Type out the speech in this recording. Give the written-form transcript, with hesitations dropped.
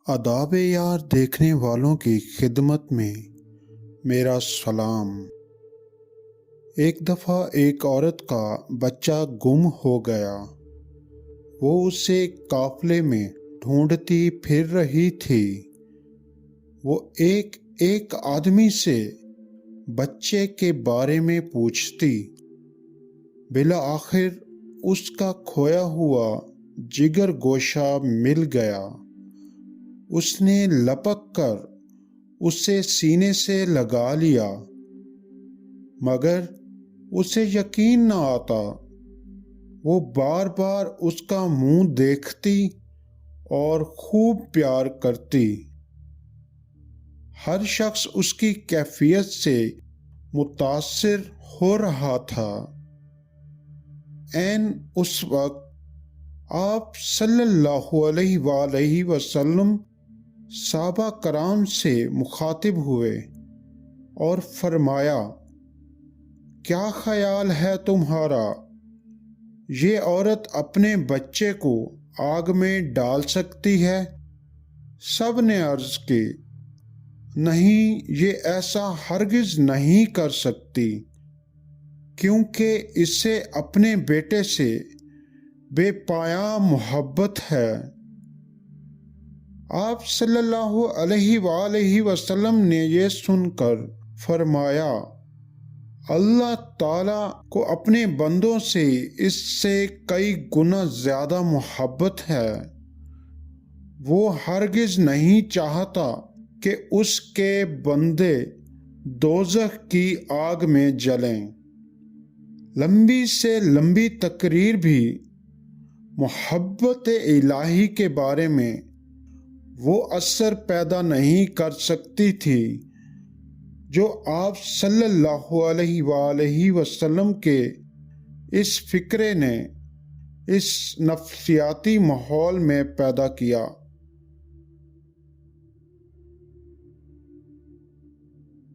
آداب یار دیکھنے والوں کی خدمت میں میرا سلام۔ ایک دفعہ ایک عورت کا بچہ گم ہو گیا۔ وہ اسے قافلے میں ڈھونڈتی پھر رہی تھی۔ وہ ایک ایک آدمی سے بچے کے بارے میں پوچھتی۔ بالآخر اس کا کھویا ہوا جگر گوشہ مل گیا۔ اس نے لپک کر اسے سینے سے لگا لیا، مگر اسے یقین نہ آتا۔ وہ بار بار اس کا منہ دیکھتی اور خوب پیار کرتی۔ ہر شخص اس کی کیفیت سے متاثر ہو رہا تھا۔ عین اس وقت آپ صلی اللہ علیہ وآلہ وسلم صحابہ کرام سے مخاطب ہوئے اور فرمایا، کیا خیال ہے تمہارا؟ یہ عورت اپنے بچے کو آگ میں ڈال سکتی ہے؟ سب نے عرض کی، نہیں، یہ ایسا ہرگز نہیں کر سکتی، کیونکہ اسے اپنے بیٹے سے بے پایاں محبت ہے۔ آپ صلی اللہ علیہ وآلہ وسلم نے یہ سن کر فرمایا، اللہ تعالیٰ کو اپنے بندوں سے اس سے کئی گنا زیادہ محبت ہے۔ وہ ہرگز نہیں چاہتا کہ اس کے بندے دوزخ کی آگ میں جلیں۔ لمبی سے لمبی تقریر بھی محبت الہی کے بارے میں وہ اثر پیدا نہیں کر سکتی تھی جو آپ صلی اللہ علیہ وآلہ وسلم کے اس فکرے نے اس نفسیاتی ماحول میں پیدا کیا۔